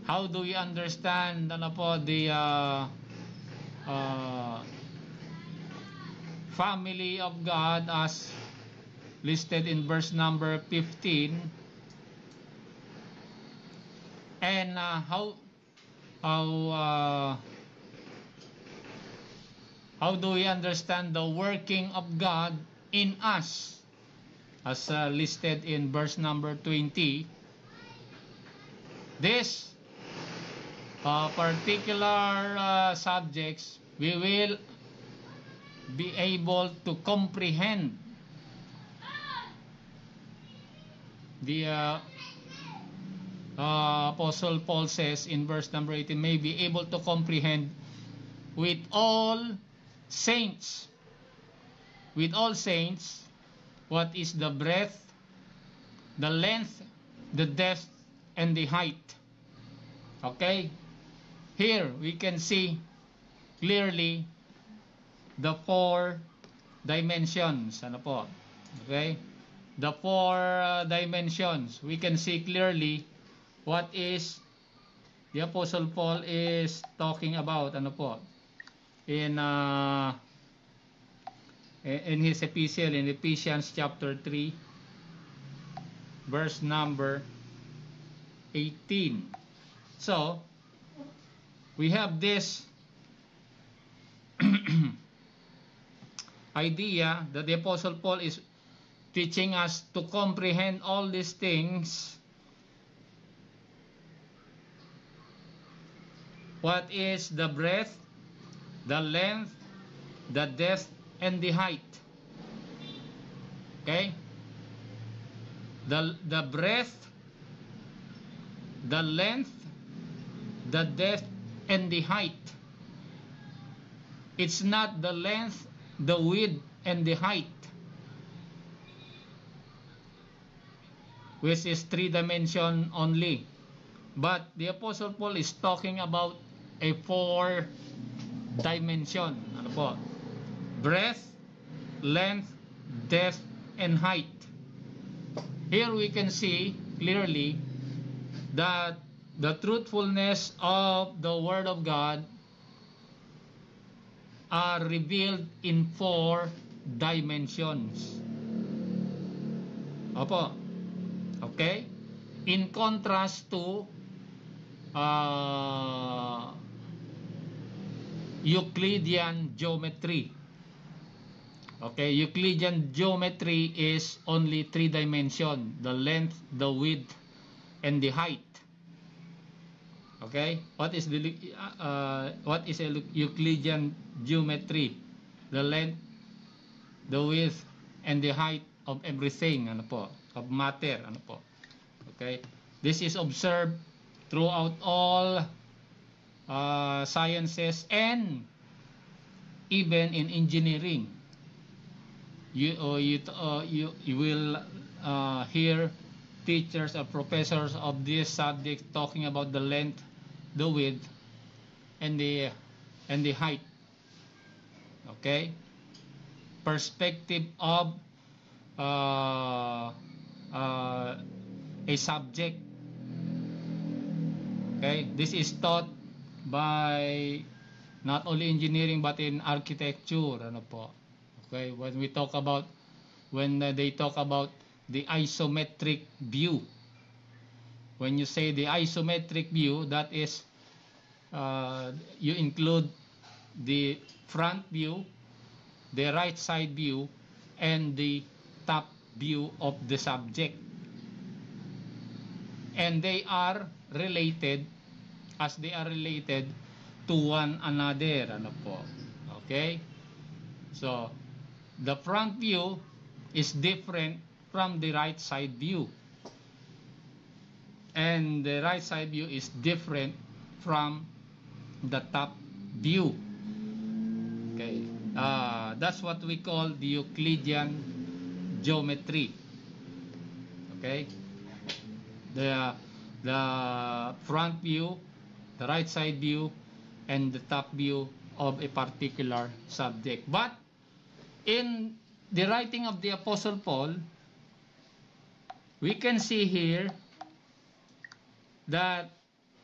how do we understand ano po the family of God as listed in verse number 15, and how do we understand the working of God in us as listed in verse number 20. This particular subjects we will be able to comprehend the Apostle Paul says in verse number 18, may be able to comprehend with all saints what is the breadth, the length, the depth, and the height. Okay, here we can see clearly the four dimensions. Ano po? Okay, the four dimensions. We can see clearly what is the Apostle Paul is talking about. Ano po? In his epistle in Ephesians chapter 3 verse number 18. So we have this idea that the Apostle Paul is teaching us to comprehend all these things. What is the breadth, the length, the depth, and the height? Okay, the breadth, the length, the depth, and the height. It's not the length, the width, and the height, which is 3 dimension only, but the Apostle Paul is talking about a 4 dimension. Ano po? Breadth, length, depth, and height. Here we can see clearly that the truthfulness of the Word of God are revealed in 4 dimensions. Opo. Okay? In contrast to Euclidean geometry. Okay, Euclidean geometry is only 3 dimension, the length, the width, and the height. Okay, what is a Euclidean geometry? The length, the width, and the height of everything, ano po, of matter, ano po. Okay, this is observed throughout all sciences and even in engineering. You will hear teachers or professors of this subject talking about the length, the width, and the height. Okay, perspective of a subject. Okay, this is taught by not only engineering but in architecture. Ano po? Okay, when they talk about the isometric view. When you say the isometric view, that is you include the front view, the right side view, and the top view of the subject. And they are related to one another. Ano po? Okay? So, the front view is different from the right side view. And the right side view is different from the top view. Okay. That's what we call the Euclidean geometry. Okay. The front view, the right side view, and the top view of a particular subject. But in the writing of the Apostle Paul, we can see here that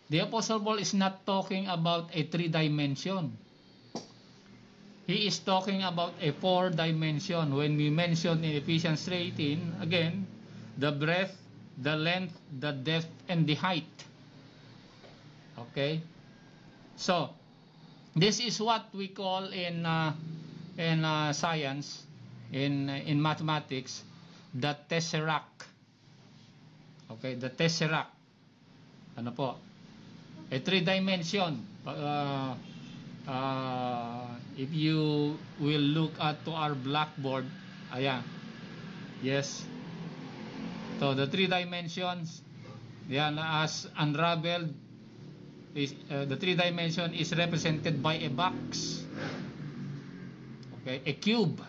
The Apostle Paul is not talking about a 3-dimension. He is talking about a 4-dimension. When we mention in Ephesians 3:18, again, the breadth, the length, the depth, and the height. Okay? So, this is what we call in science, in mathematics, the tesseract. Okay, the tesseract. Ano po? A 3-dimension. If you will look at to our blackboard, ayan. Yes. So the 3 dimensions, yan, as unraveled, the 3 dimension is represented by a box. Okay, a cube.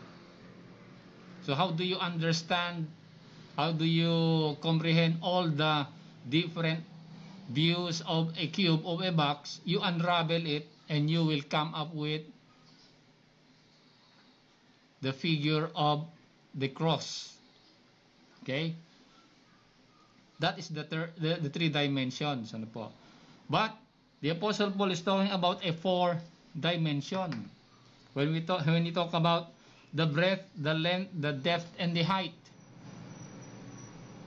So how do you understand? How do you comprehend all the different views of a cube, of a box? You unravel it and you will come up with the figure of the cross. Okay? That is the 3 dimensions. Ano po? But the Apostle Paul is talking about a 4-dimension. When we talk about the breadth, the length, the depth, and the height.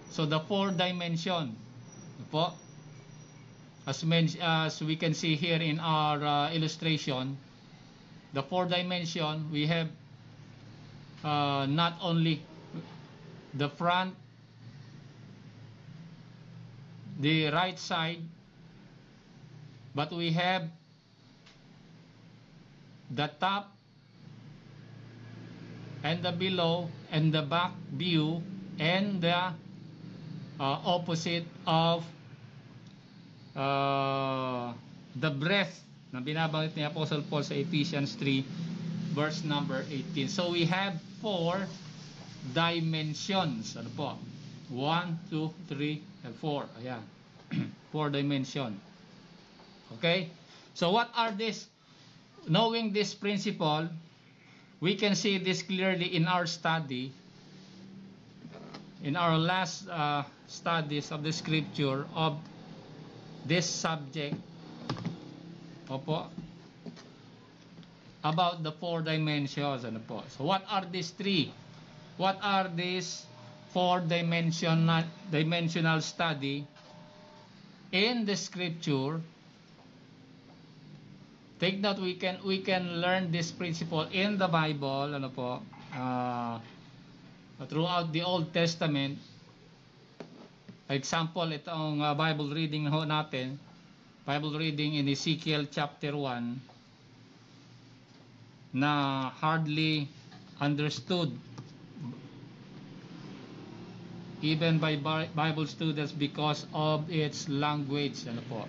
So the 4-dimension. Ano po? As we can see here in our illustration, the 4-dimension, we have not only the front, the right side, but we have the top and the below and the back view and the opposite of the breadth na binabanggit ni Apostle Paul sa Ephesians 3 verse number 18. So we have 4 dimensions. Ano po? 1, 2, 3, and 4. Ayan. 4 dimension. Okay? So what are this? Knowing this principle, we can see this clearly in our study. In our last studies of the scripture of this subject. Opo. About the 4 dimensions. Ano po? So what are these 3? What are these 4-dimensional study in the scripture? Take note, we can learn this principle in the Bible, ano po, throughout the Old Testament. Example, itong Bible reading ho natin, Bible reading in Ezekiel chapter 1, na hardly understood even by Bible students because of its language. Ano po?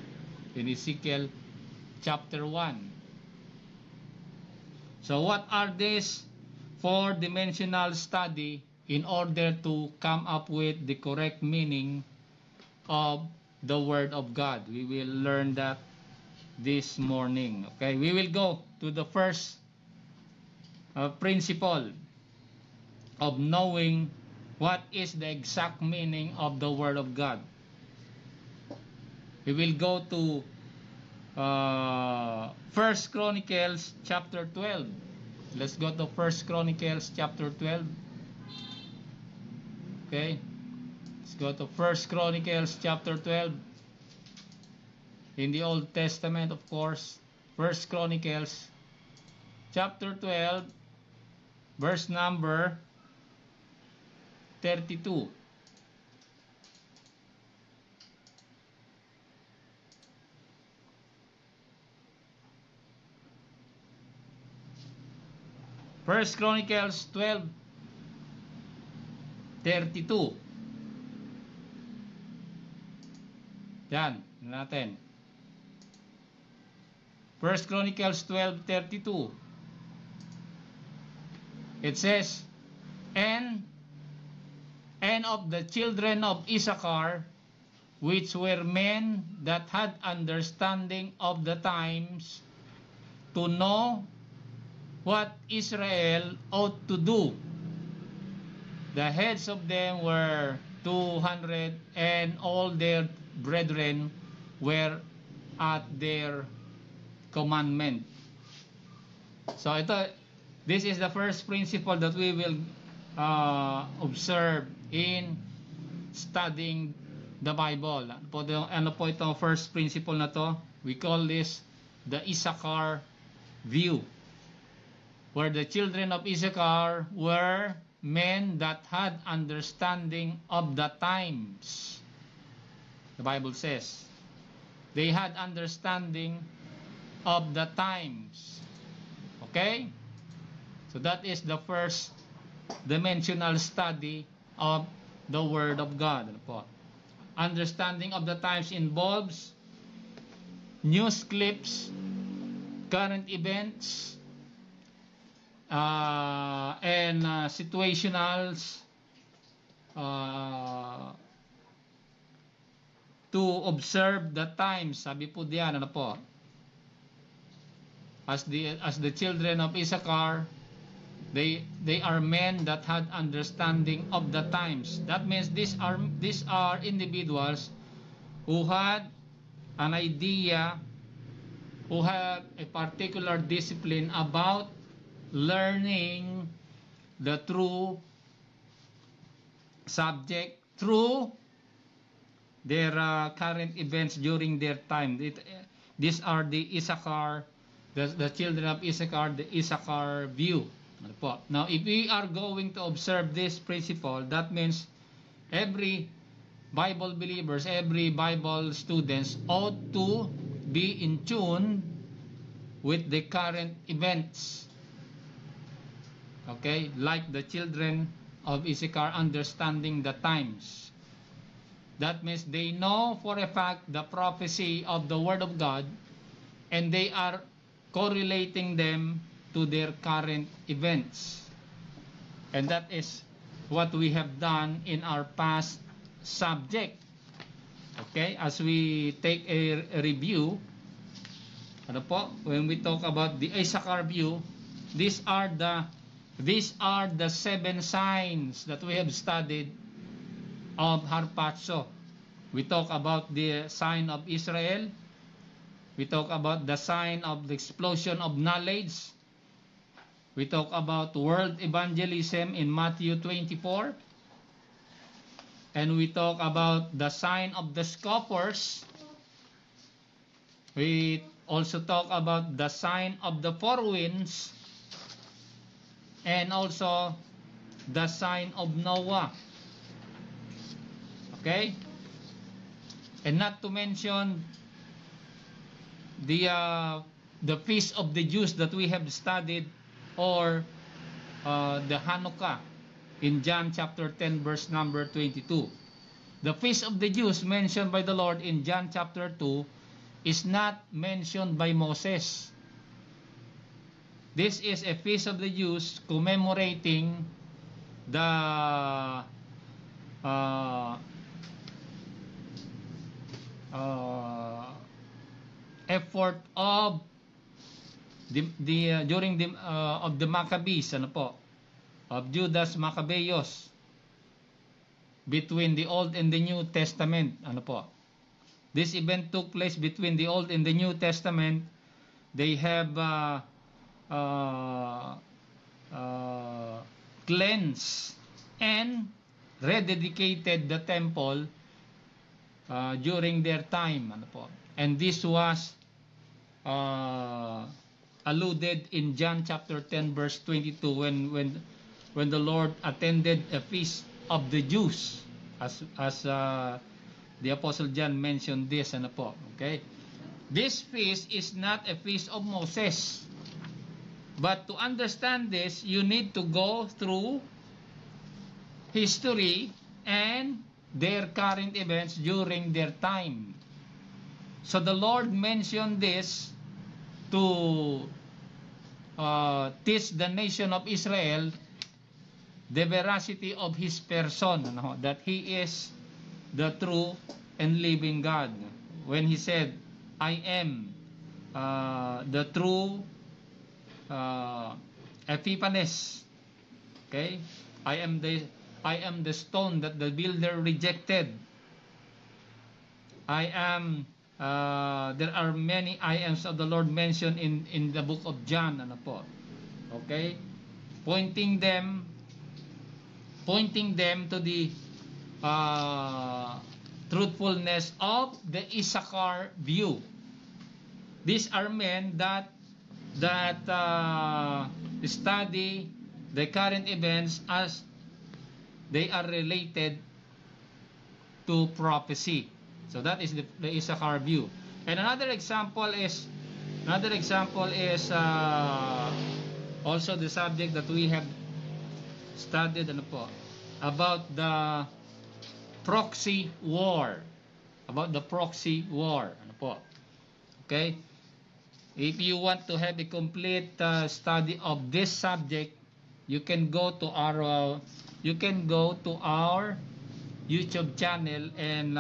In Ezekiel chapter 1. So what are these 4-dimensional study in order to come up with the correct meaning of the Word of God? We will learn that this morning. Okay, we will go to the first principle of knowing what is the exact meaning of the Word of God. We will go to 1 Chronicles chapter 12. Let's go to 1 Chronicles chapter 12. Okay, let's go to 1 Chronicles chapter 12. In the Old Testament, of course. 1 Chronicles chapter 12, verse number 32. First Chronicles 12:32. Yan, natin. First Chronicles 12:32. It says, and of the children of Issachar, which were men that had understanding of the times, to know what Israel ought to do. The heads of them were 200, and all their brethren were at their commandment. So this is the first principle that we will observe in studying the Bible. Ano po itong first principle na to? We call this the Issachar view, where the children of Issachar were men that had understanding of the times. The Bible says they had understanding of the times. Okay? So that is the first dimensional study of the Word of God. Understanding of the times involves news clips, current events, and situationals to observe the times. Sabi po diyan, ano po? As the children of Issachar, they are men that had understanding of the times. That means these are individuals who had an idea, who have a particular discipline about learning the true subject through their current events during their time. These are the Issachar, the children of Issachar, the Issachar view. Now, if we are going to observe this principle, that means every Bible believers, every Bible students ought to be in tune with the current events. Okay, like the children of Issachar understanding the times. That means they know for a fact the prophecy of the Word of God, and they are correlating them to their current events. And that is what we have done in our past subject. Okay, as we take a review, when we talk about the Issachar view, these are the 7 signs that we have studied of Harpazo. We talk about the sign of Israel. We talk about the sign of the explosion of knowledge. We talk about world evangelism in Matthew 24. And we talk about the sign of the scoffers. We also talk about the sign of the 4 winds. And also the sign of Noah. Okay? And not to mention the feast of the Jews that we have studied, or the Hanukkah in John chapter 10 verse number 22. The feast of the Jews mentioned by the Lord in John chapter 2 is not mentioned by Moses. This is a feast of the Jews commemorating the effort of during the Maccabees, of Judas Maccabeus, between the Old and the New Testament. This event took place between the Old and the New Testament. They have cleansed and rededicated the temple during their time. And this was alluded in John chapter 10 verse 22 when the Lord attended a feast of the Jews, as the Apostle John mentioned this. Okay, this feast is not a feast of Moses, but to understand this you need to go through history and their current events during their time. So the Lord mentioned this to teach the nation of Israel the veracity of His person, that He is the true and living God. When He said, I am the true Epiphanes. Okay? I am the stone that the builder rejected. I am there are many I ams of the Lord mentioned in the book of John, ano po. Okay? Pointing them to the truthfulness of the Issachar view. These are men that study the current events as they are related to prophecy. So that is the Issachar view. And another example is also the subject that we have studied, ano po, about the proxy war. Ano po. Okay? If you want to have a complete study of this subject, you can go to our YouTube channel and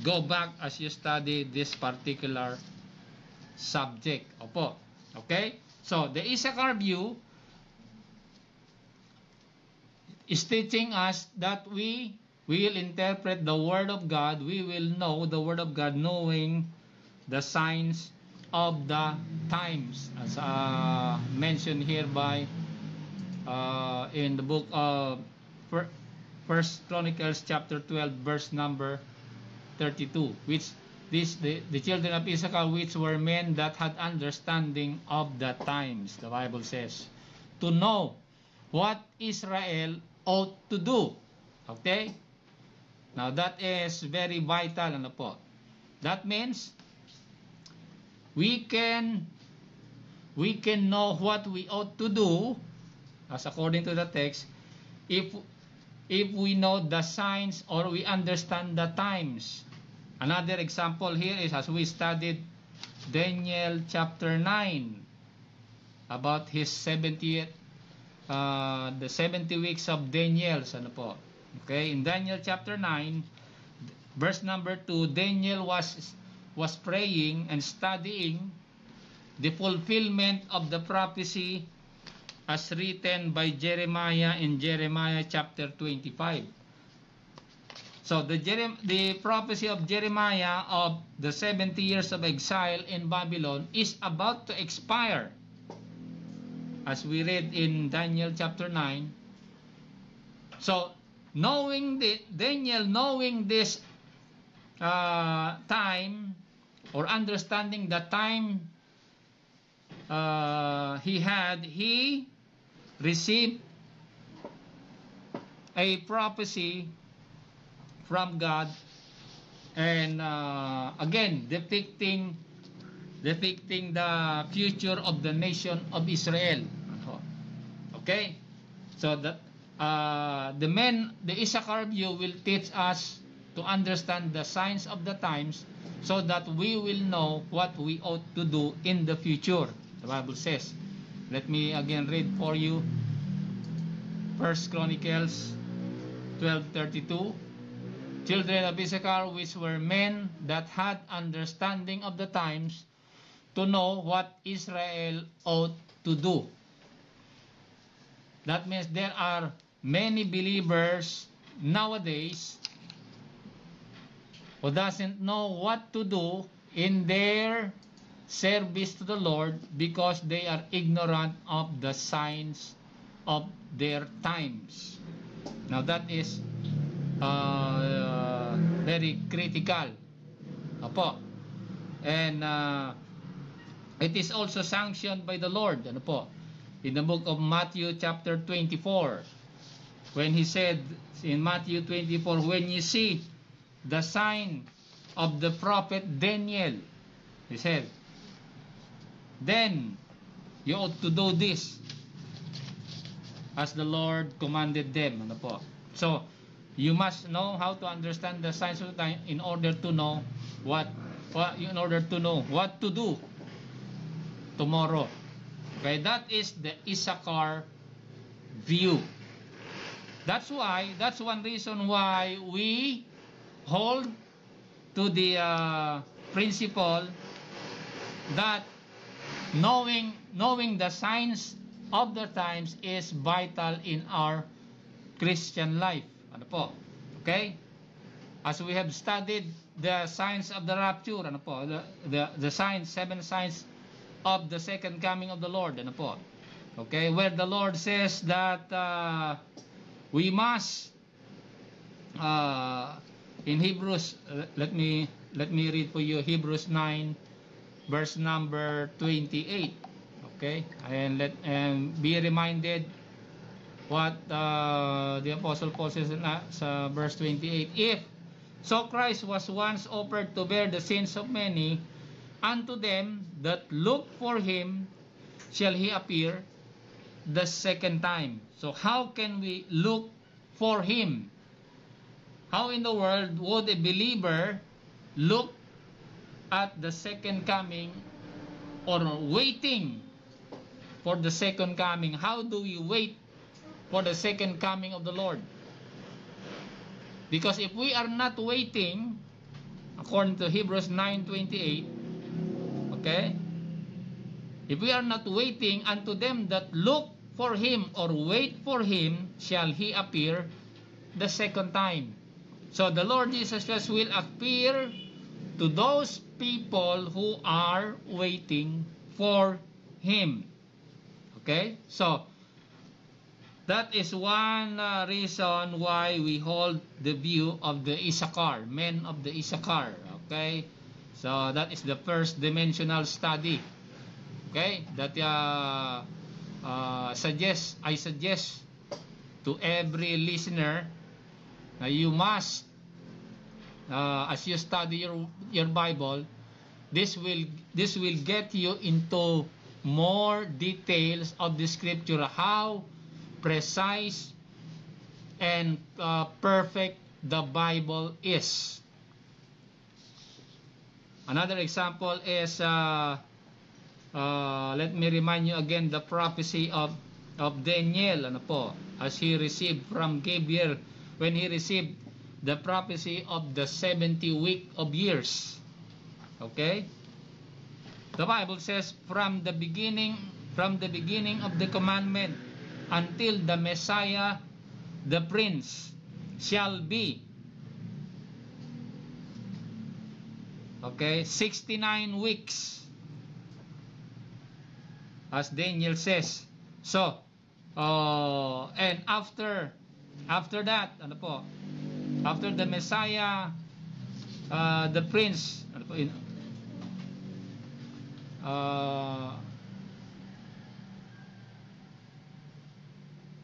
go back as you study this particular subject. Opo. Okay? So, the Issachar view is teaching us that we will interpret the Word of God, we will know the Word of God, knowing the signs of the times, as mentioned here by in the book of First Chronicles chapter 12 verse number 32, which the children of Issachar, which were men that had understanding of the times, the Bible says, to know what Israel ought to do. Okay? Now that is very vital, ano po. That means we can know what we ought to do, as according to the text, if we know the signs or we understand the times. Another example here is as we studied Daniel chapter 9 about his 70th the 70 weeks of Daniel, ano po. Okay, in Daniel chapter 9 verse number 2, Daniel was praying and studying the fulfillment of the prophecy as written by Jeremiah in Jeremiah chapter 25. So the prophecy of Jeremiah of the 70 years of exile in Babylon is about to expire, as we read in Daniel chapter 9. So Daniel knowing this time, or understanding the time he received a prophecy from God, and again depicting the future of the nation of Israel. Okay, so that the Issachar view will teach us to understand the signs of the times, so that we will know what we ought to do in the future. The Bible says, let me again read for you First Chronicles 12:32. Children of Issachar, which were men that had understanding of the times, to know what Israel ought to do. That means there are many believers nowadays who doesn't know what to do in their service to the Lord, because they are ignorant of the signs of their times. Now that is very critical. Opo. And it is also sanctioned by the Lord, ano po, in the book of Matthew chapter 24, when he said in Matthew 24, when you see the sign of the prophet Daniel, he said, then you ought to do this as the Lord commanded them, ano po. So you must know how to understand the signs of the time in order to know what to do tomorrow. Okay, that is the Issachar view. That's one reason why we hold to the principle that knowing the signs of the times is vital in our Christian life. Ano po? Okay? as we have studied the signs of the rapture, ano po, the signs, 7 signs of the second coming of the Lord, ano po. Okay, where the Lord says that we must in Hebrews, let me read for you Hebrews 9 verse number 28. Okay, and be reminded what the Apostle Paul says sa verse 28. If so Christ was once offered to bear the sins of many, unto them that look for him shall he appear the second time. So how can we look for him? How in the world would a believer look at the second coming or waiting for the second coming? How do we wait for the second coming of the Lord? Because if we are not waiting, according to Hebrews 9:28, okay, if we are not waiting, unto them that look for him or wait for him shall he appear the second time. So the Lord Jesus Christ will appear to those people who are waiting for him. Okay, so that is one reason why we hold the view of the Issachar, men of the Issachar. Okay, so that is the first dimensional study. Okay, that I suggest to every listener na you must, as you study your Bible, this will get you into more details of the scripture, how precise and perfect the Bible is. Another example is let me remind you again the prophecy of Daniel, ano po, as he received from Gabriel when he received the prophecy of the 70 week of years. Okay, the Bible says from the beginning of the commandment until the Messiah, the Prince, shall be, okay, 69 weeks, as Daniel says. So, and after that, ano po, after the Messiah, the Prince, ano po,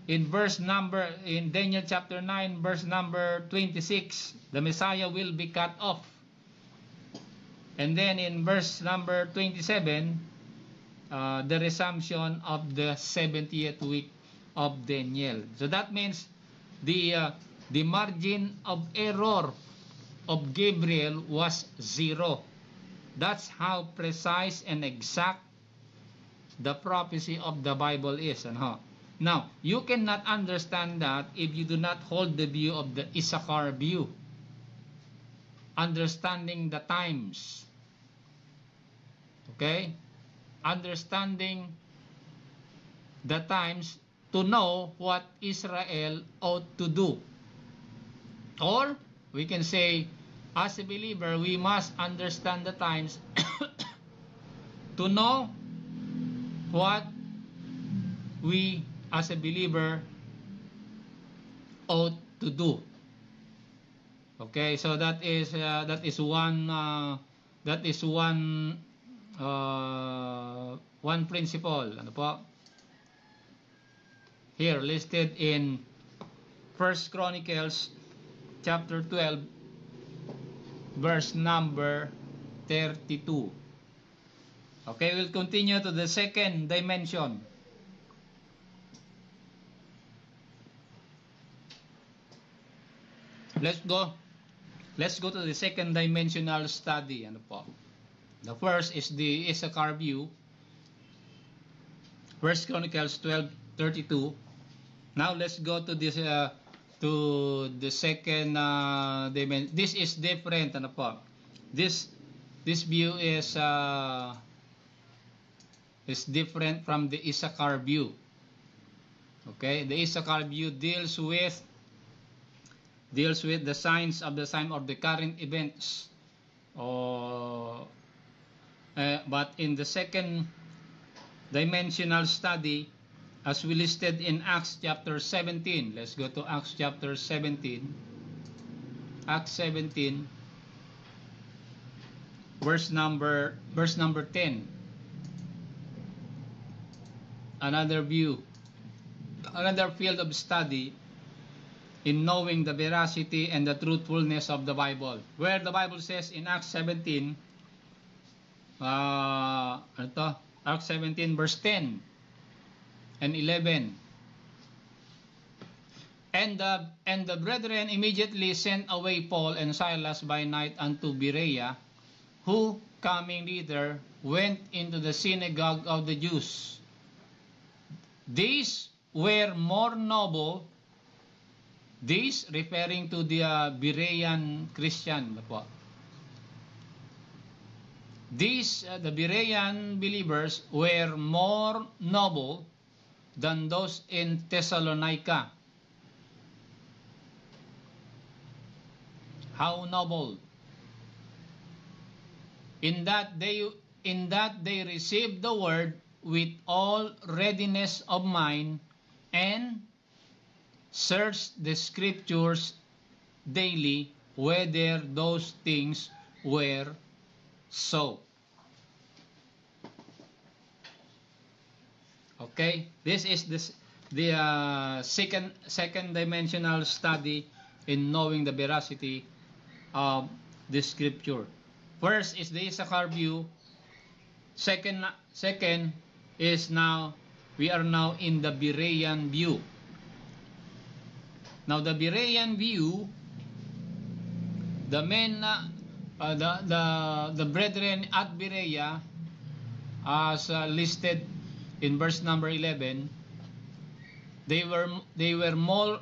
in Daniel chapter 9 verse number 26, the Messiah will be cut off. And then in verse number 27, the resumption of the 70th week of Daniel. So that means the margin of error of Gabriel was 0. That's how precise and exact the prophecy of the Bible is. Now, you cannot understand that if you do not hold the view of the Issachar view, understanding the times. Okay? Understanding the times to know what Israel ought to do. Or we can say, as a believer, we must understand the times to know what we as a believer ought to do. Okay, so that is one principle, ano po, here listed in 1 Chronicles chapter 12 verse number 32. Okay, we'll continue to the second dimension. Let's go to the second dimensional study. Ano po? The first is the Issachar view. 1 Chronicles 12:32. Now let's go to this to the second dimension. This is different. Ano po? This view is different from the Issachar view. Okay, the Issachar view deals with deals with the signs of the time or the current events. But in the second dimensional study, as we listed in Acts chapter 17, let's go to Acts chapter 17. Acts 17, verse number 10. Another view, another field of study in knowing the veracity and the truthfulness of the Bible. Where the Bible says in Acts 17, Acts 17 verse 10 and 11. And the brethren immediately sent away Paul and Silas by night unto Berea, who, coming thither, went into the synagogue of the Jews. These were more noble, these referring to the Berean Christian. These, the Berean believers, were more noble than those in Thessalonica. How noble? In that they received the word with all readiness of mind, and searched the scriptures daily whether those things were so. Okay, this is the second dimensional study in knowing the veracity of the scripture. First is the Issachar view. Second is we are now in the Berean view. Now the Berean view, the men, the brethren at Berea, as listed in verse number 11, they were more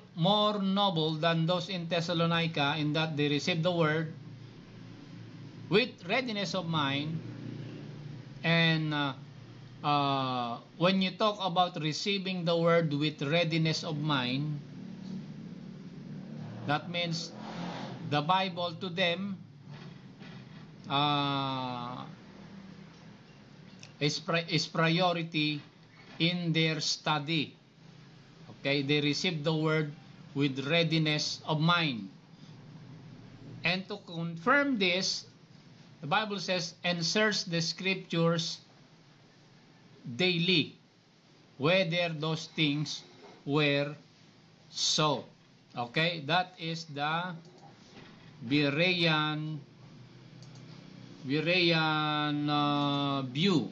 noble than those in Thessalonica, in that they received the word with readiness of mind. And when you talk about receiving the word with readiness of mind, that means the Bible to them is priority in their study. Okay, they receive the word with readiness of mind. And to confirm this, the Bible says, and search the scriptures daily, whether those things were so. Okay, that is the Berean view.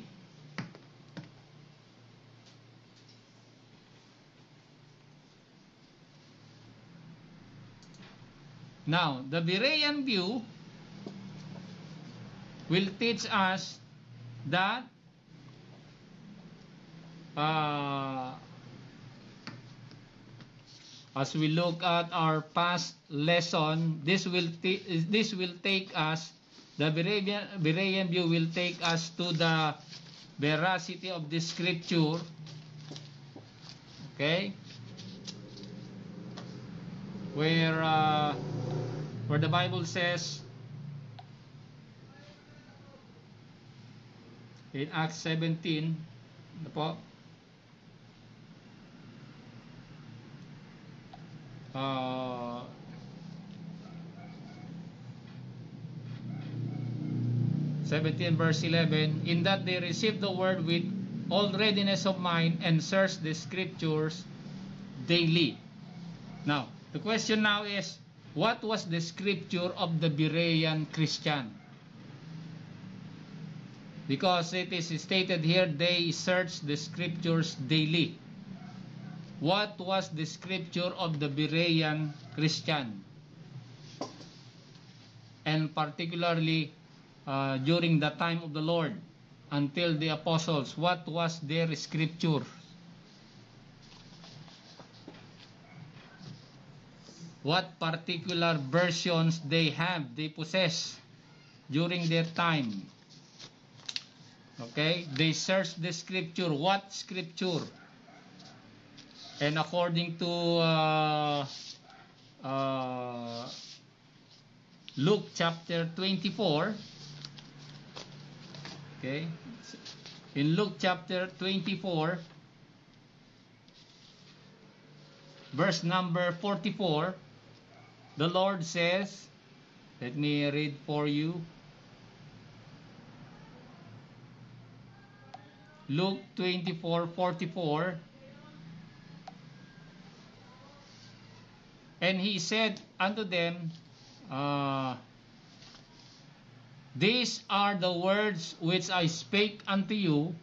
Now, the Berean view will teach us that as we look at our past lesson, this will take us, the Berean view will take us to the veracity of the scripture. Okay, where the Bible says in Acts 17, po, 17 verse 11, in that they received the word with all readiness of mind and searched the scriptures daily. Now, the question now is, what was the scripture of the Berean Christian? Because it is stated here, they searched the scriptures daily. What was the scripture of the Berean Christian? And particularly during the time of the Lord, until the apostles, what was their scripture? What particular versions they possess during their time? Okay, they searched the scripture. What scripture? And according to Luke chapter 24. Okay, in Luke chapter 24, verse number 44, the Lord says, let me read for you. Luke 24:44. And he said unto them, these are the words which I spake unto you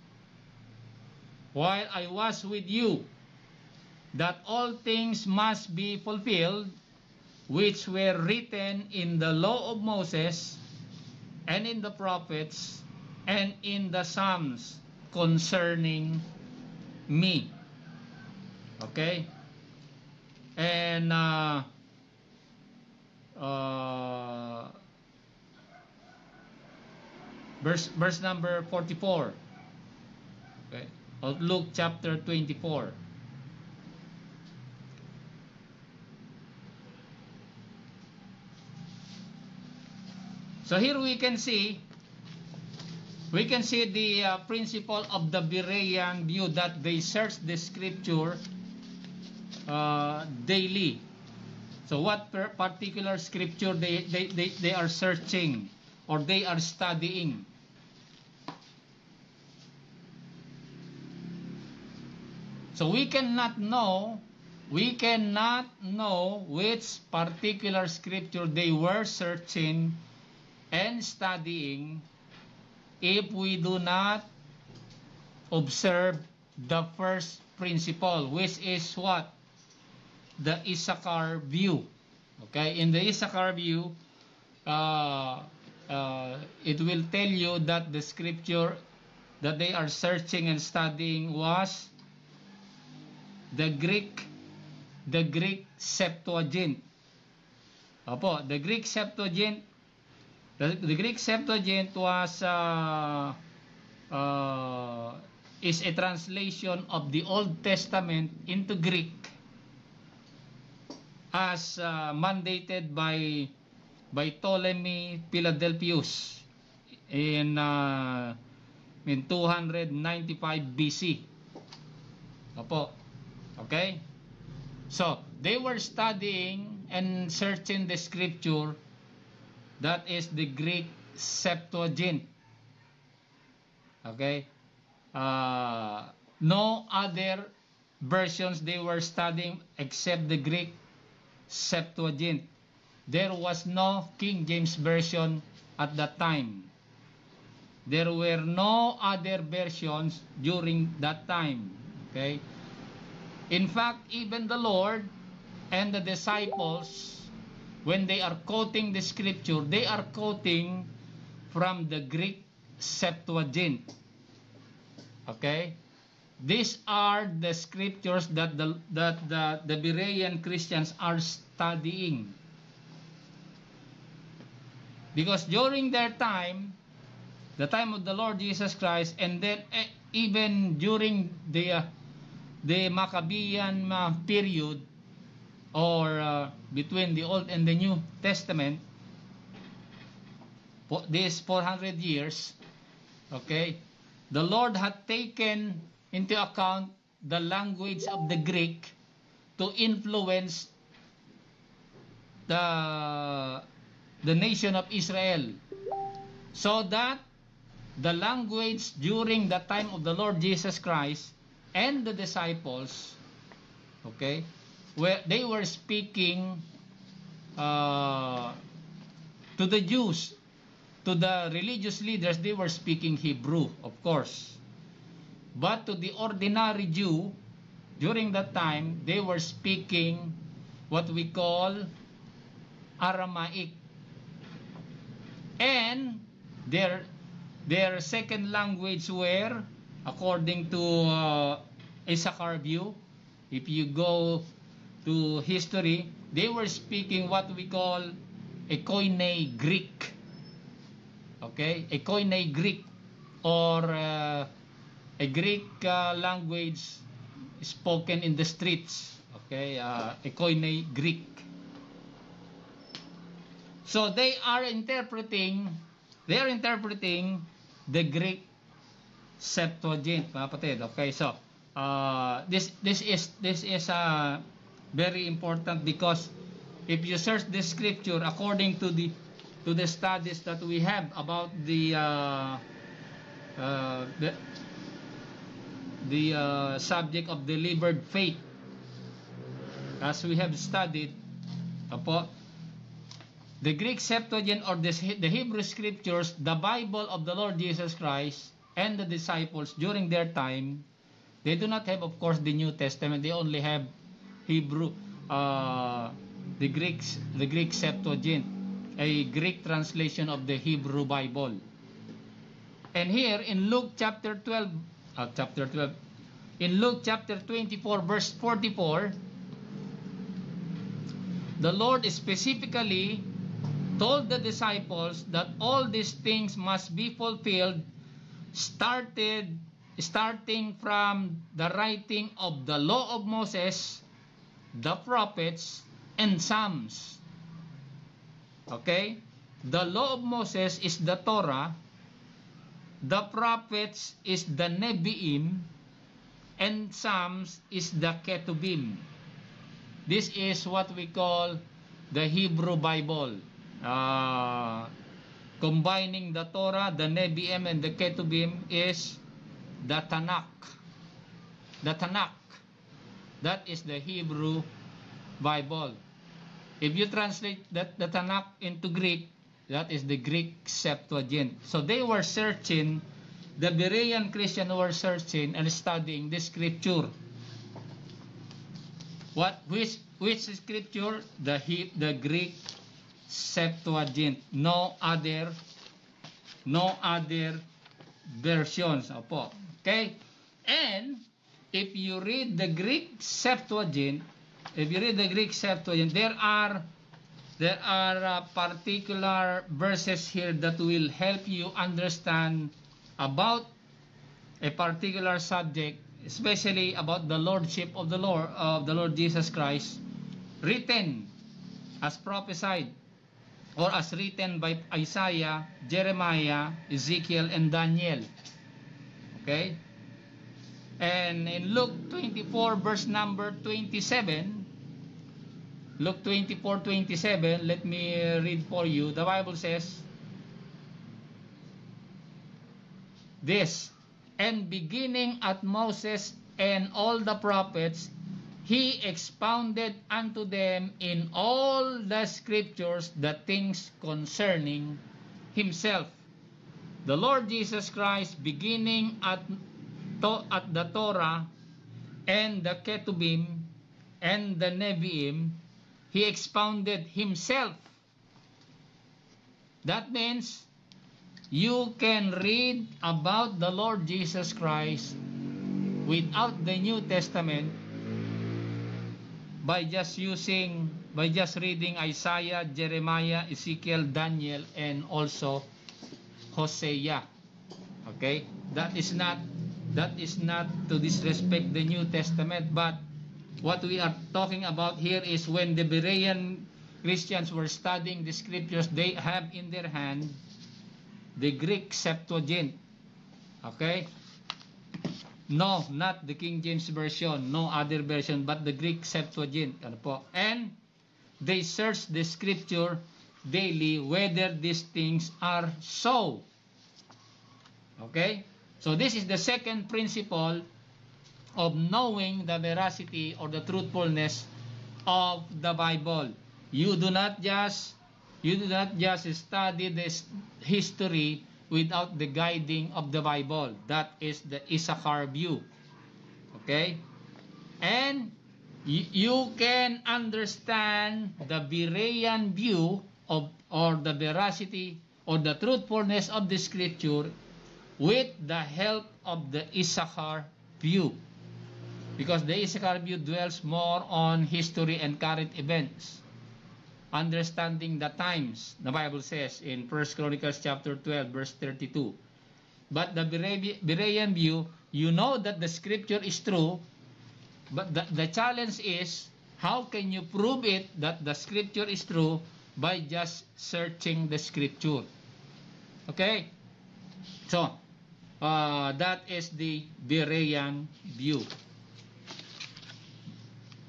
while I was with you, that all things must be fulfilled which were written in the law of Moses and in the prophets and in the Psalms concerning me. Okay? And verse number 44. Okay? Of Luke chapter 24. So here we can see the principle of the Berean view, that they search the scripture daily. So what particular scripture they are searching or they are studying? So we cannot know which particular scripture they were searching and studying if we do not observe the first principle, which is what? The Issachar view. Okay, in the Issachar view, it will tell you that the scripture that they are searching and studying was the Greek Septuagint. Opo, the Greek Septuagint. The Greek Septuagint was is a translation of the Old Testament into Greek as mandated by Ptolemy Philadelphus in 295 BC. Opo. Okay? So, they were studying and searching the scripture. That is the Greek Septuagint. Okay? No other versions they were studying except the Greek Septuagint. There was no King James Version at that time. There were no other versions during that time. Okay? In fact, even the Lord and the disciples, when they are quoting the scripture, they are quoting from the Greek Septuagint. Okay? These are the scriptures that the Berean Christians are studying. Because during their time, the time of the Lord Jesus Christ, and then even during the Maccabean period, or between the Old and the New Testament, these 400 years, okay, the Lord had taken into account the language of the Greek to influence the nation of Israel, so that the language during the time of the Lord Jesus Christ and the disciples, okay, where they were speaking to the Jews, to the religious leaders, they were speaking Hebrew, of course. But to the ordinary Jew, during that time, they were speaking what we call Aramaic. And their second language were, according to Issachar view, if you go to history, they were speaking what we call a Koine Greek. Okay? A Koine Greek, or a Greek language spoken in the streets. Okay? A Koine Greek. So they are interpreting the Greek Septuagint, mga kapatid. Okay, so this is very important, because if you search the scripture according to the studies that we have about the subject of delivered faith, as we have studied, the Greek Septuagint, or the Hebrew Scriptures, the Bible of the Lord Jesus Christ and the disciples during their time, they do not have, of course, the New Testament. They only have Hebrew, the Greek Septuagint, a Greek translation of the Hebrew Bible. And here in Luke chapter 12, in Luke chapter 24, verse 44, the Lord specifically told the disciples that all these things must be fulfilled, starting from the writing of the law of Moses, the prophets, and Psalms. Okay? The law of Moses is the Torah, the prophets is the Nevi'im, and Psalms is the Ketubim. This is what we call the Hebrew Bible. Combining the Torah, the Nevi'im, and the Ketubim is the Tanakh. The Tanakh. That is the Hebrew Bible. If you translate the Tanakh into Greek, that is the Greek Septuagint. So they were searching, the Berean Christians were searching and studying the scripture. Which scripture? The Greek Septuagint. No other versions. Okay? And if you read the Greek Septuagint, there are particular verses here that will help you understand about a particular subject, especially about the lordship of the Lord Jesus Christ, written as prophesied or as written by Isaiah, Jeremiah, Ezekiel, and Daniel. Okay? And in Luke 24, verse number 27, Luke 24:27, let me read for you. The Bible says this, and beginning at Moses and all the prophets, he expounded unto them in all the scriptures the things concerning himself. The Lord Jesus Christ, beginning at the Torah and the Ketubim and the Nevi'im, he expounded himself. That means you can read about the Lord Jesus Christ without the New Testament by just reading Isaiah, Jeremiah, Ezekiel, Daniel, and also Hosea. Okay? That is not to disrespect the New Testament, but what we are talking about here is when the Berean Christians were studying the scriptures, they have in their hand the Greek Septuagint. Okay? No, not the King James Version, no other version, but the Greek Septuagint. And they search the scripture daily whether these things are so. Okay? So this is the second principle of knowing the veracity or the truthfulness of the Bible. You do not just study this history without the guiding of the Bible. That is the Issachar view. Okay? And you can understand the Berean view of, or the veracity or the truthfulness of the scripture with the help of the Issachar view. Because the Issachar view dwells more on history and current events. Understanding the times, the Bible says in 1 Chronicles chapter 12, verse 32. But the Berean view, you know that the scripture is true, but the challenge is, how can you prove it that the scripture is true by just searching the scripture. Okay? So, that is the Berean view.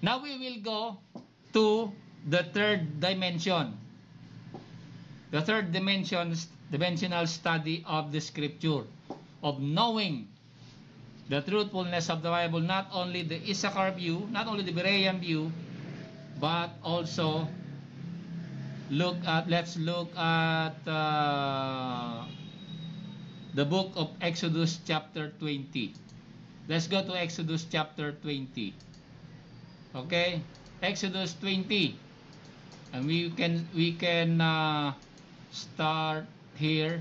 Now we will go to the third dimension. The third dimensional study of the scripture, of knowing the truthfulness of the Bible, not only the Issachar view, not only the Berean view, but also let's look at the book of Exodus chapter 20. Let's go to Exodus chapter 20. Okay, Exodus 20, and we can start here.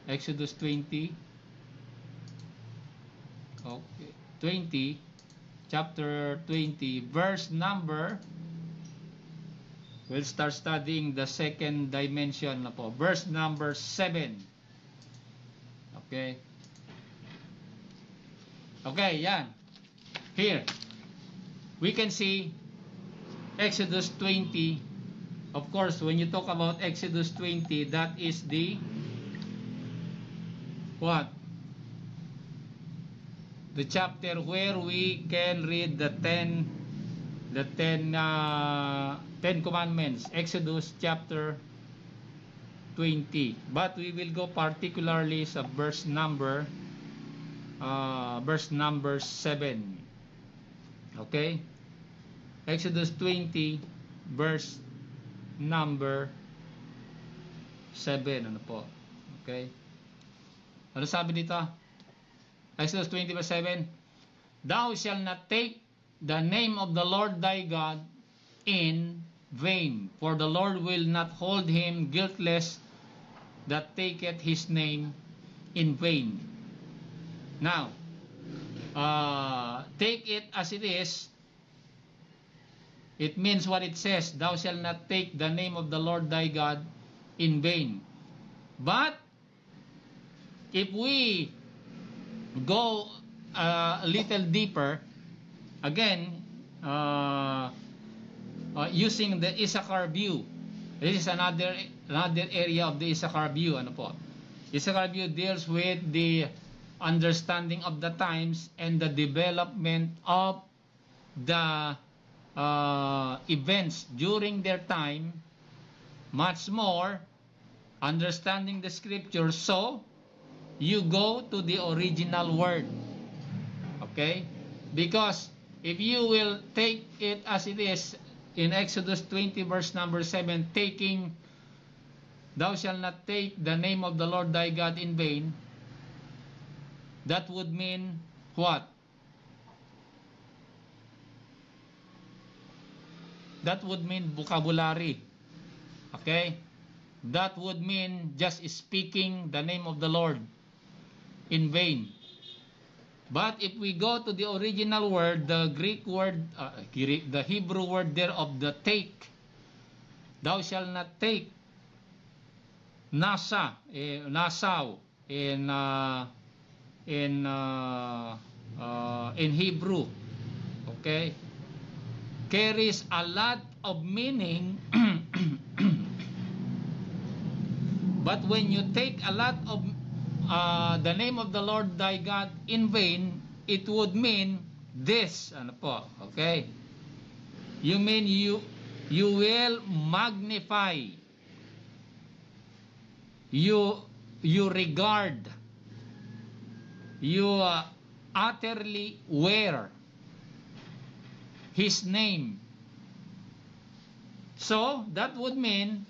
Exodus 20. Okay, 20, chapter 20, verse number. We'll start studying the second dimension na po. Verse number 7. Okay. Okay, yan. Here, we can see Exodus 20. Of course, when you talk about Exodus 20, that is the what? The chapter where we can read the 10 commandments. Exodus chapter 20. But we will go particularly sa verse number 7. Okay? Exodus 20 verse number 7. Ano po? Okay? Ano sabi dito? Exodus 20 verse 7. Thou shalt not take the name of the Lord thy God in vain, for the Lord will not hold him guiltless that taketh his name in vain. Now, take it as it is. It means what it says. Thou shalt not take the name of the Lord thy God in vain. But if we go a little deeper, again, using the Issachar view, this is another area of the Issachar view. Ano po? Issachar view deals with the understanding of the times and the development of the events during their time, much more understanding the scripture. So you go to the original word, okay? Because if you will take it as it is in Exodus 20 verse number 7, taking, thou shalt not take the name of the Lord thy God in vain, that would mean what? That would mean vocabulary. Okay? That would mean just speaking the name of the Lord in vain. But if we go to the original word, the Greek word, the Hebrew word there of the take, thou shalt not take, nasa, nasaw, in Hebrew, okay, carries a lot of meaning. But when you take a lot of the name of the Lord thy God in vain, it would mean this, ano po, okay? You mean you will magnify, you regard, you utterly wear his name. So that would mean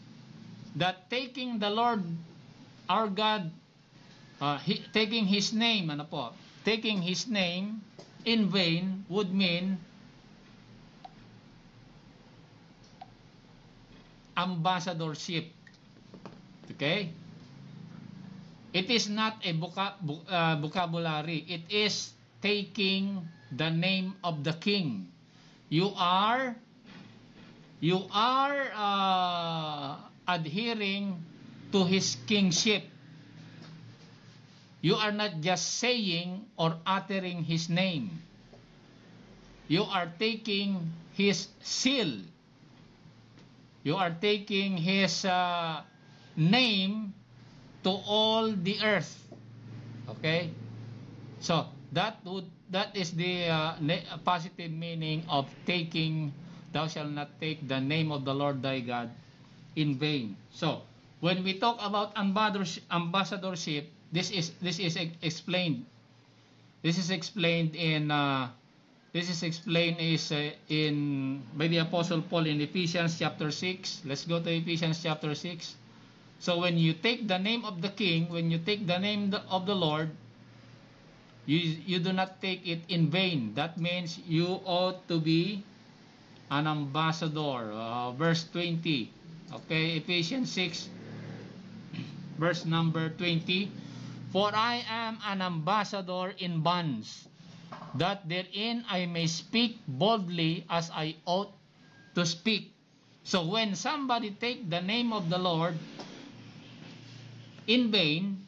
that taking the Lord our God, taking his name, ano po, taking his name in vain would mean ambassadorship. Okay? It is not a vocabulary. It is taking the name of the king. You are adhering to his kingship. You are not just saying or uttering his name. You are taking his seal. You are taking his name to all the earth. Okay? So, that is the positive meaning of taking, thou shalt not take the name of the Lord thy God in vain. So, when we talk about ambassadorship, this is explained. This is explained in by the Apostle Paul in Ephesians chapter 6. Let's go to Ephesians chapter 6. So when you take the name of the King, when you take the name of the Lord, you do not take it in vain. That means you ought to be an ambassador. Verse 20. Okay, Ephesians 6, verse number 20. For I am an ambassador in bonds, that therein I may speak boldly as I ought to speak. So when somebody take the name of the Lord in vain,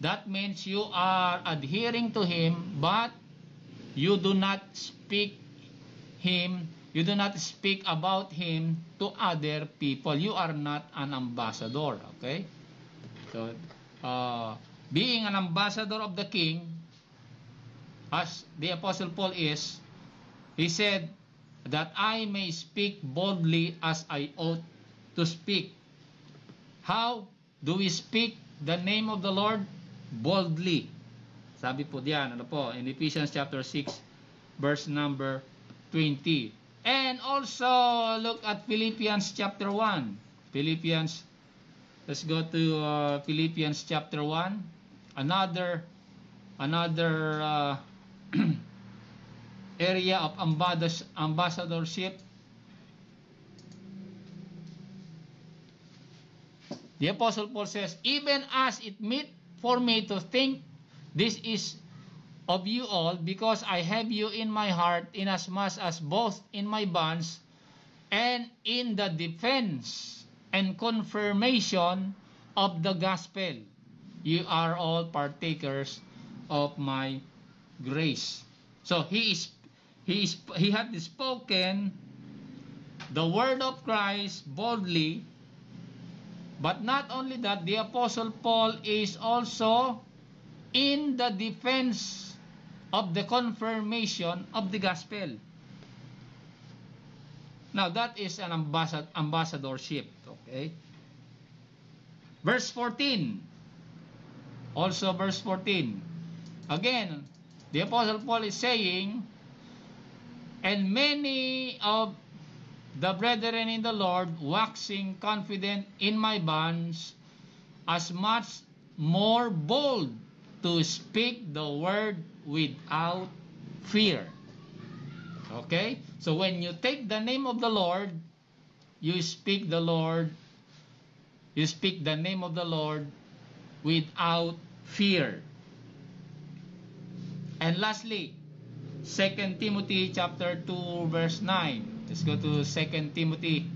that means you are adhering to him, but you do not speak him, you do not speak about him to other people. You are not an ambassador. Okay? So, being an ambassador of the King, as the Apostle Paul is, he said that I may speak boldly as I ought to speak. How do we speak the name of the Lord? Boldly. Sabi po diyan, ano po, in Ephesians chapter 6, verse number 20. And also, look at Philippians chapter 1. Let's go to Philippians chapter 1. Another area of ambassadorship. The Apostle Paul says, even as it meet for me to think this is of you all, because I have you in my heart, inasmuch as both in my bonds and in the defense and confirmation of the gospel, you are all partakers of my grace. So he had spoken the word of Christ boldly, but not only that, the Apostle Paul is also in the defense of the confirmation of the gospel. Now that is an ambassadorship. Okay. Verse 14. Also verse 14. Again, the Apostle Paul is saying, and many of the brethren in the Lord, waxing confident in my bonds, as much more bold to speak the word without fear. Okay? So when you take the name of the Lord, you speak the name of the Lord without fear. And lastly, 2 Timothy chapter 2 verse 9. Let's go to 2 Timothy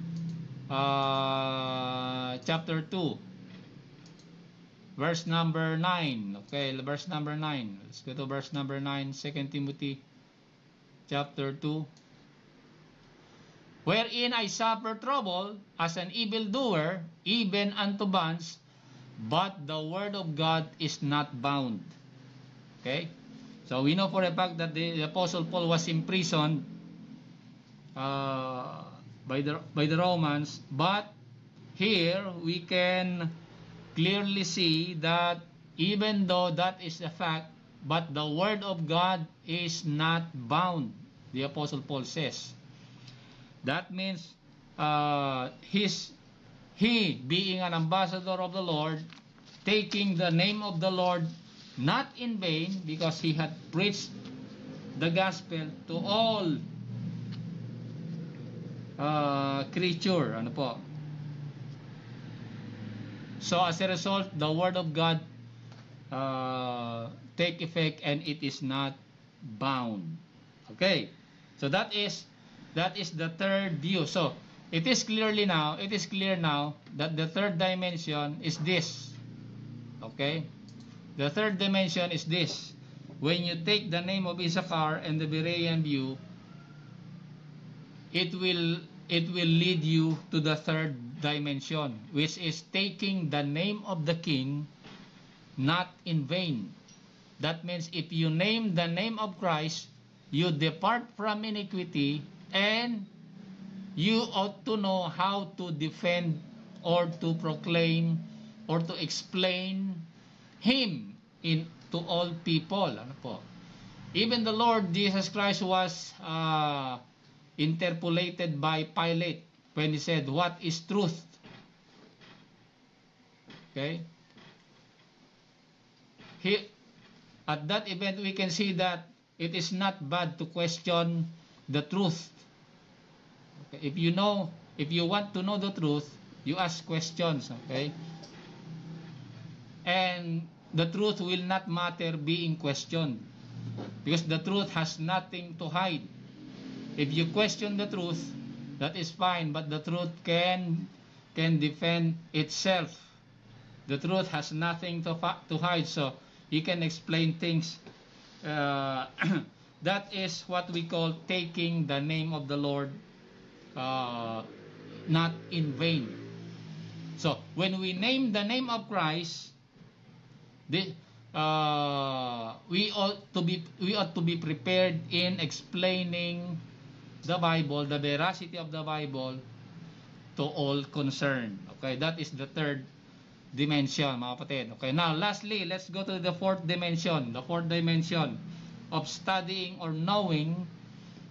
chapter 2 verse number 9. Okay, verse number 9. Let's go to verse number 9, 2 Timothy chapter 2. Wherein I suffer trouble as an evildoer, even unto bonds, but the word of God is not bound. Okay? So we know for a fact that the Apostle Paul was imprisoned by the Romans, but here we can clearly see that even though that is a fact, but the word of God is not bound, the Apostle Paul says. That means he being an ambassador of the Lord, taking the name of the Lord not in vain, because he had preached the gospel to all creature. Ano po? So as a result, the word of God take effect and it is not bound. Okay, so that is the third view. So it is clear now that the third dimension is this. Okay, the third dimension is this. When you take the name of Issachar and the Berean view, it will it will lead you to the third dimension, which is taking the name of the King not in vain. That means if you name the name of Christ, you depart from iniquity, and you ought to know how to defend or to proclaim or to explain Him to all people. Ano po? Even the Lord Jesus Christ was interpolated by Pilate when he said, "What is truth?" Okay? At that event, we can see that it is not bad to question the truth. Okay? If you want to know the truth, you ask questions, okay? And the truth will not matter being questioned, because the truth has nothing to hide. If you question the truth, that is fine, but the truth can defend itself. The truth has nothing to hide, so you can explain things. That is what we call taking the name of the Lord not in vain. So when we name the name of Christ, we ought to be prepared in explaining the Bible, the veracity of the Bible, to all concerned. Okay, that is the third dimension, mga kapatid. Okay, now lastly, let's go to the fourth dimension. The fourth dimension of studying or knowing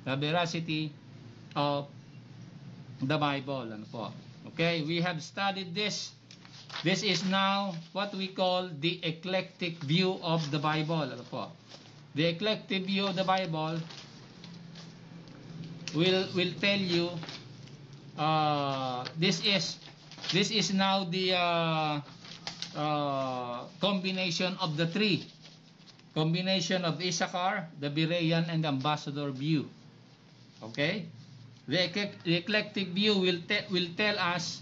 the veracity of the Bible. Ano po? Okay, we have studied this. This is now what we call the eclectic view of the Bible. Ano po? The eclectic view of the Bible will tell you this is now the combination of the three. Combination of Issachar, the Berean, and the ambassador view. Okay? The eclectic view will tell us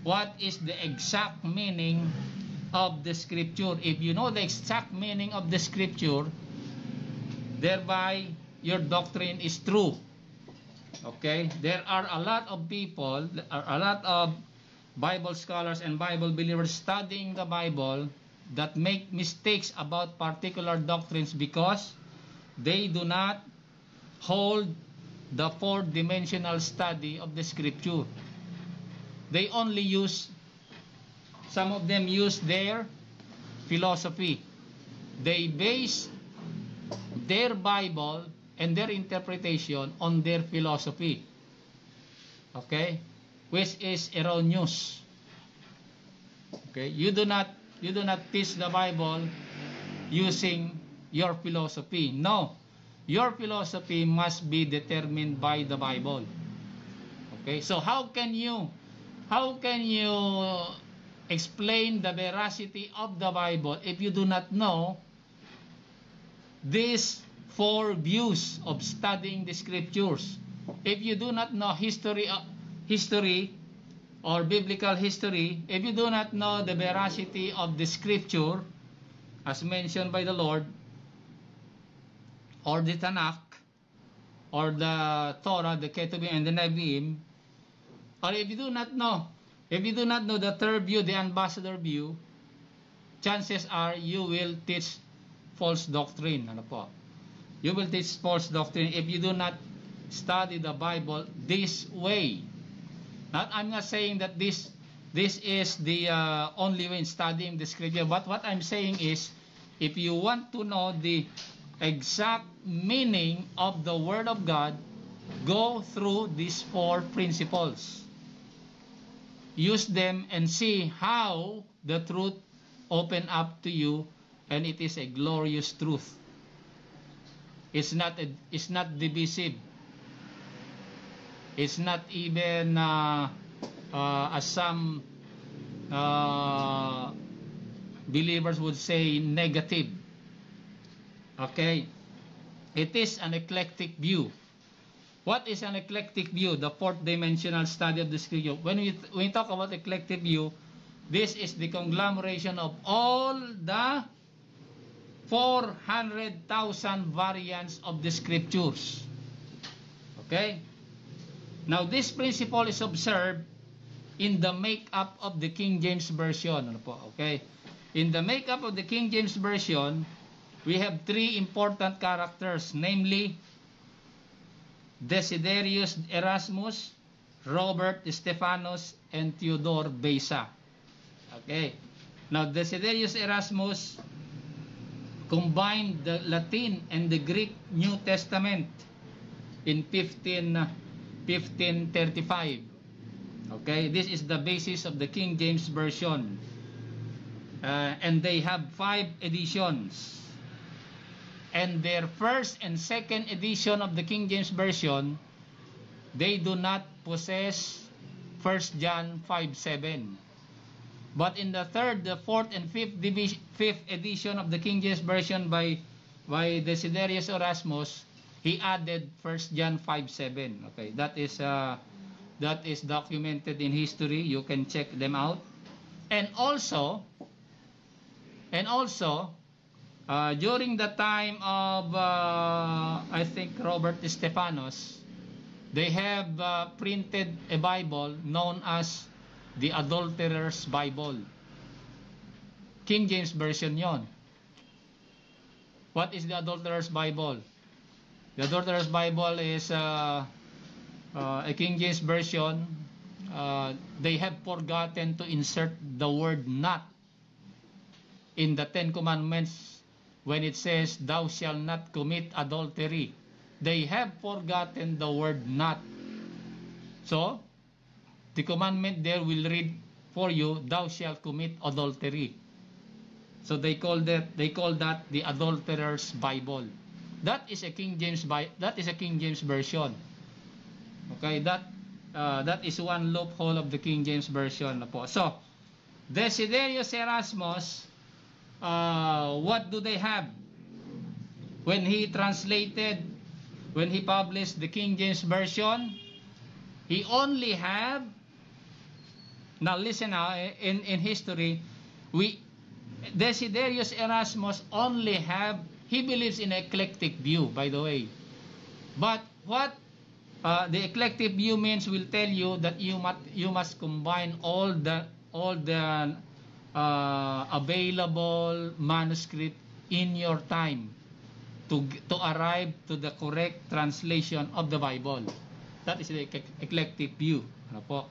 what is the exact meaning of the scripture. If you know the exact meaning of the scripture, thereby your doctrine is true. Okay? There are a lot of people, a lot of Bible scholars and Bible believers studying the Bible that make mistakes about particular doctrines because they do not hold the four-dimensional study of the scripture. They only some of them use their philosophy. They base their Bible and their interpretation on their philosophy. Okay? Which is erroneous. Okay? You do not teach the Bible using your philosophy. No. Your philosophy must be determined by the Bible. Okay? So how can you explain the veracity of the Bible if you do not know these four views of studying the scriptures? If you do not know history or biblical history, if you do not know the veracity of the scripture as mentioned by the Lord, or the Tanakh, or the Torah, the Ketuvim, and the Nevi'im, or if you do not know the third view, the ambassador view, chances are you will teach false doctrine. Ano po? You will teach false doctrine if you do not study the Bible this way. I'm not saying that this is the only way in studying the scripture, but what I'm saying is, if you want to know the exact meaning of the Word of God, go through these four principles. Use them and see how the truth open up to you, and it is a glorious truth. It's not divisive. It's not even as some believers would say, negative. Okay? It is an eclectic view. What is an eclectic view? The fourth dimensional study of the scripture. When we talk about eclectic view, this is the conglomeration of all the 400,000 variants of the scriptures. Okay? Now, this principle is observed in the makeup of the King James Version. Ano po? Okay? In the makeup of the King James Version, we have three important characters, namely Desiderius Erasmus, Robert Stephanus, and Theodore Beza. Okay. Now, Desiderius Erasmus combined the Latin and the Greek New Testament in 1535. Okay, this is the basis of the King James Version. And they have 5 editions. And their first and second edition of the King James Version, they do not possess 1 John 5:7. But in the third, the fourth, and fifth edition of the King James Version by Desiderius Erasmus, he added 1 John 5:7. Okay, that is documented in history. You can check them out. And also, during the time of I think Robert Stephanus, they have printed a Bible known as the Adulterer's Bible. King James Version yon. What is the Adulterer's Bible? The Adulterer's Bible is a King James Version. They have forgotten to insert the word not in the Ten Commandments when it says, "Thou shalt not commit adultery." They have forgotten the word not. So, the commandment there will read for you, "Thou shalt commit adultery." So they call that the Adulterer's Bible. That is a King James Version. Okay, that is one loophole of the King James Version po. So, Desiderius Erasmus, what do they have? When he published the King James Version, he only have, now listen now, in history, Desiderius Erasmus only have, he believes in eclectic view, by the way. But what the eclectic view means will tell you that you must combine all the available manuscript in your time to arrive to the correct translation of the Bible. That is the eclectic view. Ano po?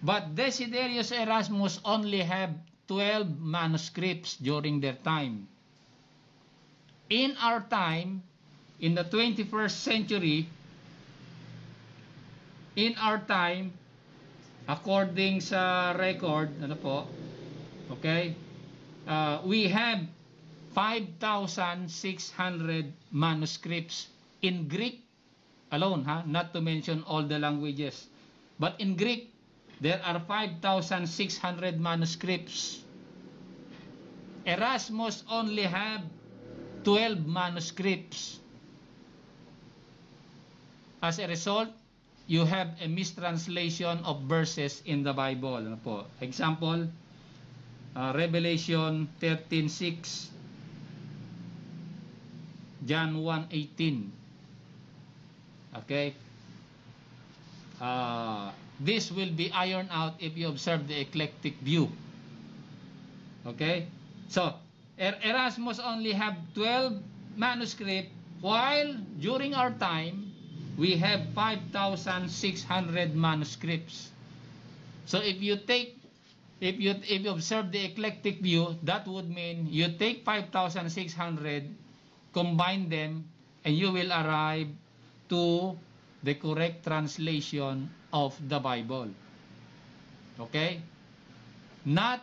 But Desiderius Erasmus only have 12 manuscripts during their time. In our time, in the 21st century, in our time, according sa record, ano po, okay, we have 5,600 manuscripts in Greek alone, not to mention all the languages. But in Greek, there are 5,600 manuscripts. Erasmus only have 12 manuscripts. As a result, you have a mistranslation of verses in the Bible. Ano po? Example, Revelation 13:6, John 1:18. Okay? This will be ironed out if you observe the eclectic view. Okay? So, Erasmus only have 12 manuscripts, while during our time, we have 5,600 manuscripts. So, if you observe the eclectic view, that would mean you take 5,600, combine them, and you will arrive to the correct translation of the Bible. Okay? Not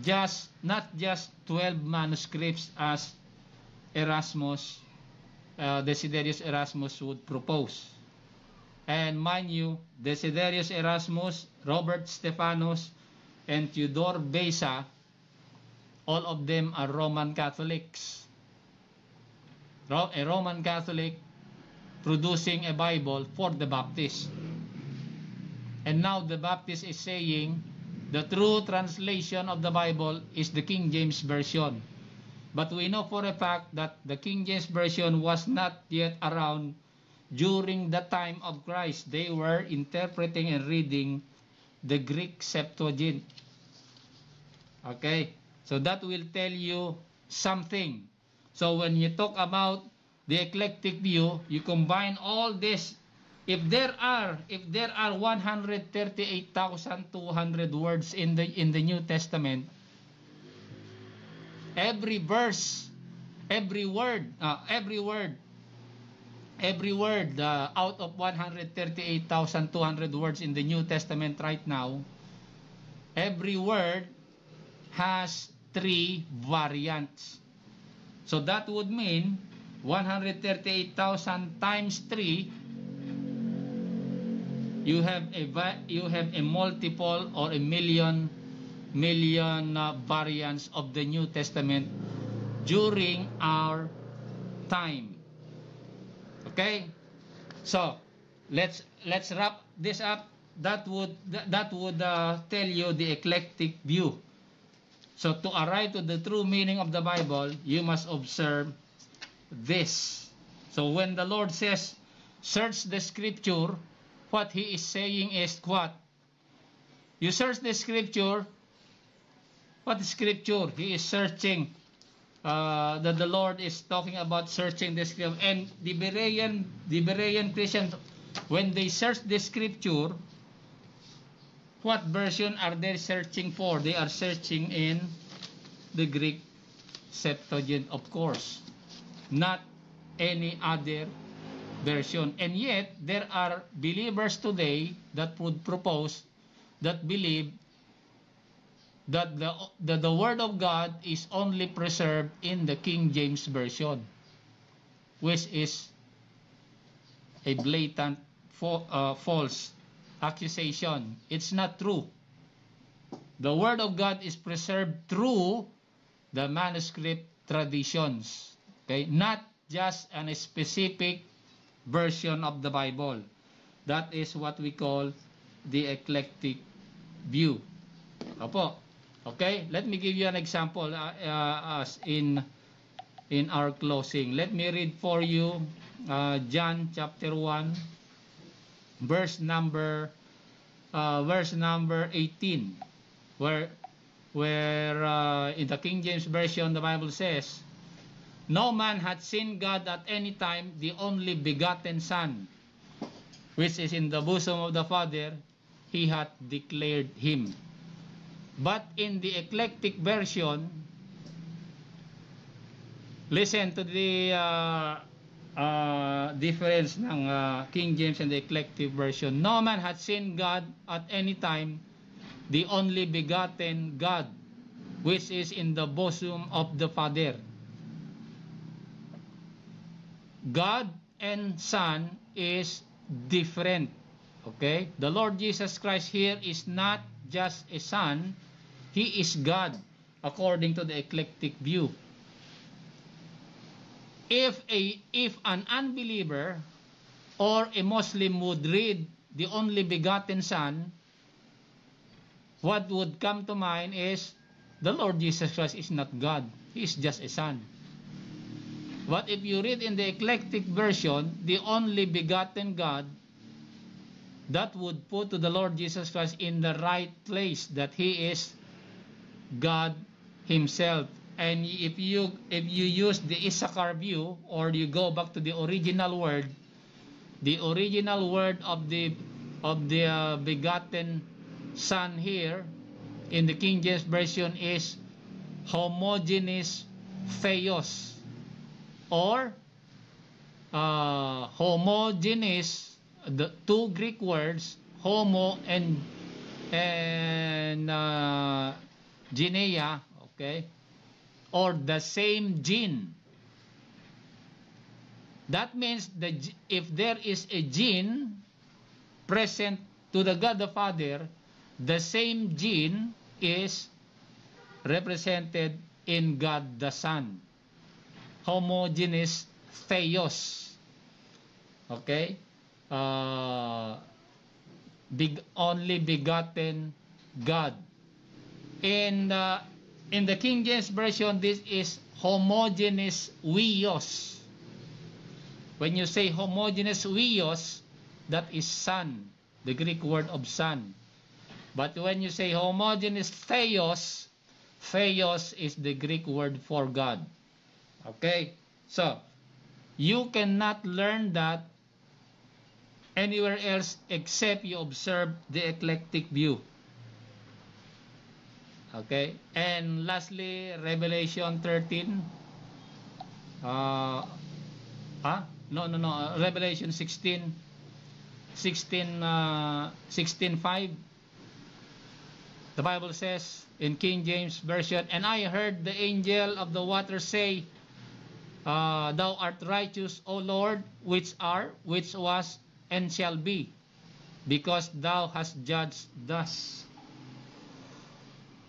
just 12 manuscripts as Erasmus, Desiderius Erasmus would propose. And mind you, Desiderius Erasmus, Robert Stephanus, and Theodore Beza, all of them are Roman Catholics. A Roman Catholic producing a Bible for the Baptist. And now the Baptist is saying the true translation of the Bible is the King James Version. But we know for a fact that the King James Version was not yet around during the time of Christ. They were interpreting and reading the Greek Septuagint. Okay, so that will tell you something. So when you talk about the eclectic view, you combine all this. If there are 138,200 words in the New Testament, every verse, every word out of 138,200 words in the New Testament right now, every word has 3 variants. So that would mean 138,000 times 3, you have a multiple or a million variants of the New Testament during our time. Okay, so let's wrap this up. That would tell you the eclectic view. So to arrive to the true meaning of the Bible, you must observe this. So when the Lord says, search the scripture, what he is saying is what? You search the scripture. What is scripture? He is searching. That the Lord is talking about searching the scripture. And the Berean Christians, when they search the scripture, what version are they searching for? They are searching in the Greek Septuagint, of course, not any other version. And yet, there are believers today that would propose, that believe that the Word of God is only preserved in the King James Version, which is a blatant false accusation. It's not true. The Word of God is preserved through the manuscript traditions, okay, not just a specific version of the Bible. That is what we call the eclectic view. Opo. Okay, let me give you an example as in our closing. Let me read for you John chapter 1, verse number 18, where in the King James Version the Bible says, no man hath seen God at any time, the only begotten Son, which is in the bosom of the Father, he hath declared him. But in the eclectic version, listen to the difference ng King James and the eclectic version. No man hath seen God at any time, the only begotten God, which is in the bosom of the Father. God and Son is different. Okay? The Lord Jesus Christ here is not just a Son, He is God, according to the eclectic view. If an unbeliever or a Muslim would read the only begotten Son, what would come to mind is the Lord Jesus Christ is not God. He is just a Son. But if you read in the eclectic version, the only begotten God, that would put to the Lord Jesus Christ in the right place, that He is God Himself. And if you use the Issachar view, or you go back to the original word of the begotten Son here in the King James Version is homogeneous theos, or homogeneous, the two Greek words homo and genea, okay, or the same gene. That means that if there is a gene present to the God the Father, the same gene is represented in God the Son. Homogeneous theos. Okay? Only begotten God. In the King James Version, this is homogeneous weos. When you say homogeneous huios, that is son, the Greek word of son. But when you say homogeneous theos, theos is the Greek word for God. Okay? So, you cannot learn that anywhere else except you observe the eclectic view. Okay? And lastly, Revelation 13. Revelation 16:5. The Bible says in King James Version, "And I heard the angel of the water say, Thou art righteous, O Lord, which are, which was, and shall be, because thou hast judged thus."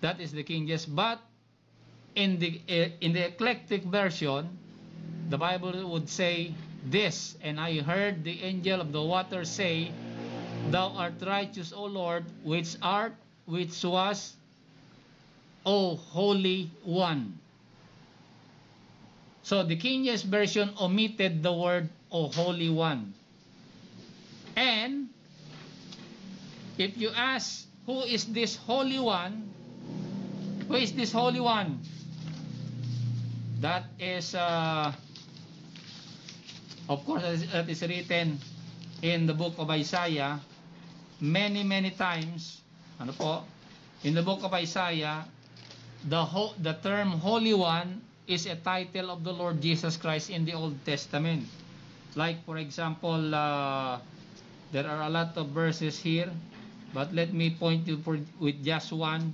That is the King James. But in the eclectic version, the Bible would say this, "And I heard the angel of the water say, Thou art righteous, O Lord, which art, which was, O Holy One." So the King James Version omitted the word O Holy One. And if you ask, who is this Holy One? Who is this Holy One? That is, of course, that is written in the book of Isaiah many times. Ano po? In the book of Isaiah, the term Holy One is a title of the Lord Jesus Christ in the Old Testament. Like, for example, there are a lot of verses here, but let me point you with just one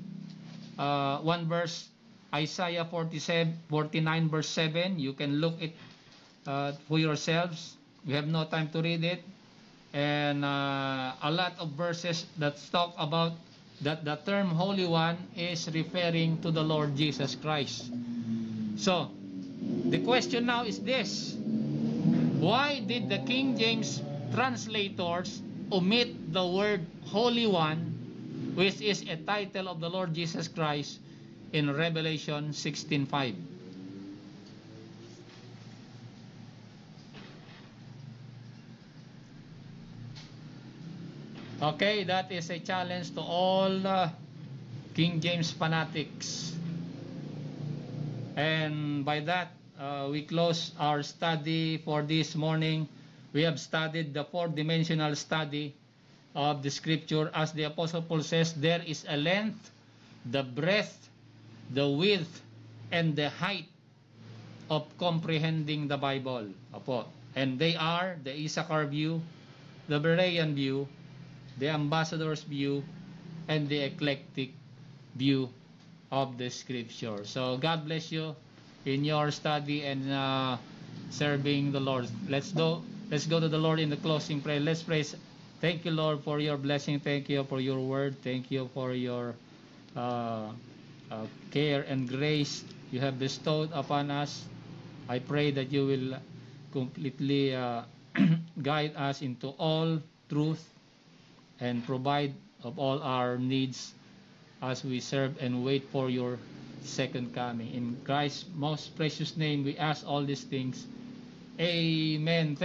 verse. Isaiah 49 verse 7. You can look it for yourselves. We have no time to read it. And a lot of verses that talk about that the term Holy One is referring to the Lord Jesus Christ. So, the question now is this: why did the King James translators omit the word Holy One, which is a title of the Lord Jesus Christ, in Revelation 16:5? Okay, that is a challenge to all King James fanatics. And by that, we close our study for this morning. We have studied the four-dimensional study of the scripture. As the Apostle Paul says, there is a length, the breadth, the width, and the height of comprehending the Bible. Apo. And they are the Issachar view, the Berean view, the ambassador's view, and the eclectic view of the scripture. So God bless you in your study and serving the Lord. Let's go to the Lord in the closing prayer. Let's praise. Thank you, Lord, for your blessing. Thank you for your word. Thank you for your care and grace you have bestowed upon us. I pray that you will completely guide us into all truth and provide of all our needs as we serve and wait for your second coming. In Christ's most precious name we ask all these things. Amen.